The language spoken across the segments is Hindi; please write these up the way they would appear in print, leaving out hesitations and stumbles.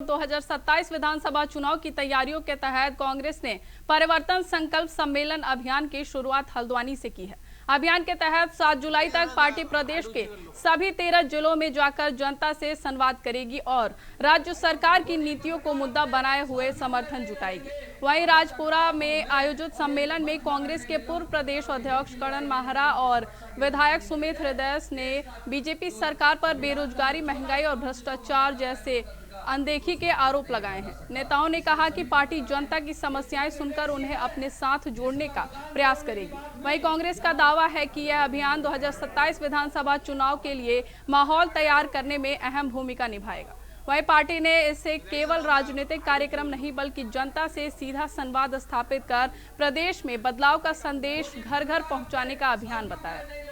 2027 विधानसभा चुनाव की तैयारियों के तहत कांग्रेस ने परिवर्तन संकल्प सम्मेलन अभियान की शुरुआत हल्द्वानी से की है। अभियान के तहत 7 जुलाई तक पार्टी प्रदेश के सभी 13 जिलों में जाकर जनता से संवाद करेगी और राज्य सरकार की नीतियों को मुद्दा बनाए हुए समर्थन जुटाएगी। वहीं राजपुरा में आयोजित सम्मेलन में कांग्रेस के पूर्व प्रदेश अध्यक्ष करण माहरा और विधायक सुमित हृदय ने बीजेपी सरकार पर बेरोजगारी, महंगाई और भ्रष्टाचार जैसे अनदेखी के आरोप लगाए हैं। नेताओं ने कहा कि पार्टी जनता की समस्याएं सुनकर उन्हें अपने साथ जोड़ने का प्रयास करेगी। वहीं कांग्रेस का दावा है कि यह अभियान 2027 विधानसभा चुनाव के लिए माहौल तैयार करने में अहम भूमिका निभाएगा। वहीं पार्टी ने इसे केवल राजनीतिक कार्यक्रम नहीं बल्कि जनता से सीधा संवाद स्थापित कर प्रदेश में बदलाव का संदेश घर घर पहुंचाने का अभियान बताया।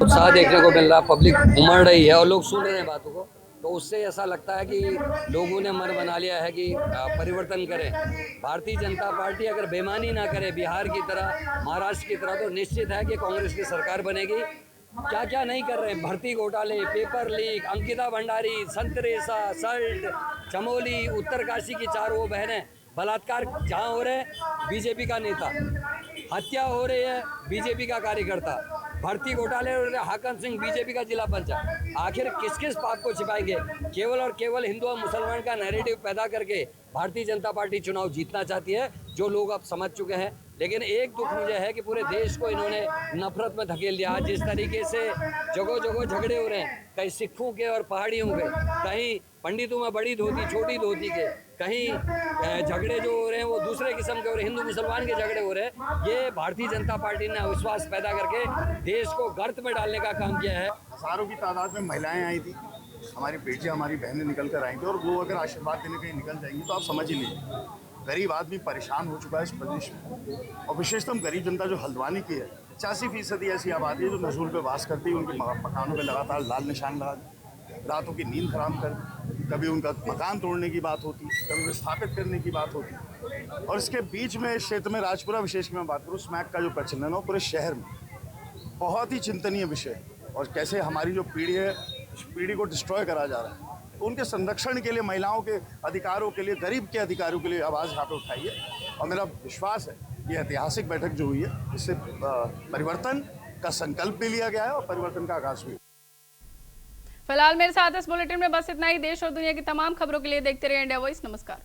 उत्साह देखने को मिल रहा, पब्लिक उमड़ रही है और लोग सुन रहे हैं बातों को, तो उससे ऐसा लगता है कि लोगों ने मन बना लिया है कि परिवर्तन करें। भारतीय जनता पार्टी अगर बेईमानी ना करे बिहार की तरह, महाराष्ट्र की तरह, तो निश्चित है कि कांग्रेस की सरकार बनेगी। क्या क्या नहीं कर रहे हैं, भर्ती घोटाले, पेपर लीक, अंकिता भंडारी, संतरेसा, सल्ट, चमोली, उत्तरकाशी की 4 वो बहनें, बलात्कार जहाँ हो रहे हैं बीजेपी का नेता, हत्या हो रही है बीजेपी का कार्यकर्ता, भर्ती घोटाले हो रहे हाकम सिंह बीजेपी का जिला पंचायत। आखिर किस किस पाप को छिपाएंगे? केवल और केवल हिंदू और मुसलमान का नैरेटिव पैदा करके भारतीय जनता पार्टी चुनाव जीतना चाहती है, जो लोग अब समझ चुके हैं। लेकिन एक दुख मुझे है कि पूरे देश को इन्होंने नफरत में धकेल दिया। जिस तरीके से जगह जगह झगड़े हो रहे हैं, कहीं सिखों के और पहाड़ियों के, कहीं पंडितों में बड़ी धोती छोटी धोती के, कहीं झगड़े जो हो रहे हैं वो दूसरे किस्म के हो रहे हैं, हिंदू मुसलमान के झगड़े हो रहे हैं। ये भारतीय जनता पार्टी ने अविश्वास पैदा करके देश को गर्त में डालने का काम किया है। हजारों की तादाद में महिलाएं आई थी, हमारी बेटियां, हमारी बहनें निकल कर आई थी, और वो अगर आशीर्वाद देने कहीं निकल जाएंगी तो आप समझ ही लीजिए गरीब आदमी परेशान हो चुका है इस प्रदेश में। और विशेषतम गरीब जनता जो हल्द्वानी की है, 85% ऐसी आबादी है जो नजूल पे वास करती है। उनके मकानों पे लगातार लाल निशान लगा दी, रातों की नींद हराम कर दी, कभी उनका मकान तोड़ने की बात होती, कभी विस्थापित करने की बात होती। और इसके बीच में इस क्षेत्र में राजपुरा विशेष की मैं बात करूँ, स्मैक का जो प्रचलन है वो पूरे शहर में बहुत ही चिंतनीय विषय है। और कैसे हमारी जो पीढ़ी है, उस पीढ़ी को डिस्ट्रॉय करा जा रहा है। उनके संरक्षण के लिए, महिलाओं के अधिकारों के लिए, गरीब के अधिकारों के लिए आवाज़ यहाँ पे उठाई है। और मेरा विश्वास है ये ऐतिहासिक बैठक जो हुई है, इससे परिवर्तन का संकल्प भी लिया गया है और परिवर्तन का आगाज भी। फिलहाल मेरे साथ इस बुलेटिन में बस इतना ही। देश और दुनिया की तमाम खबरों के लिए देखते रहिए इंडिया वॉइस। नमस्कार।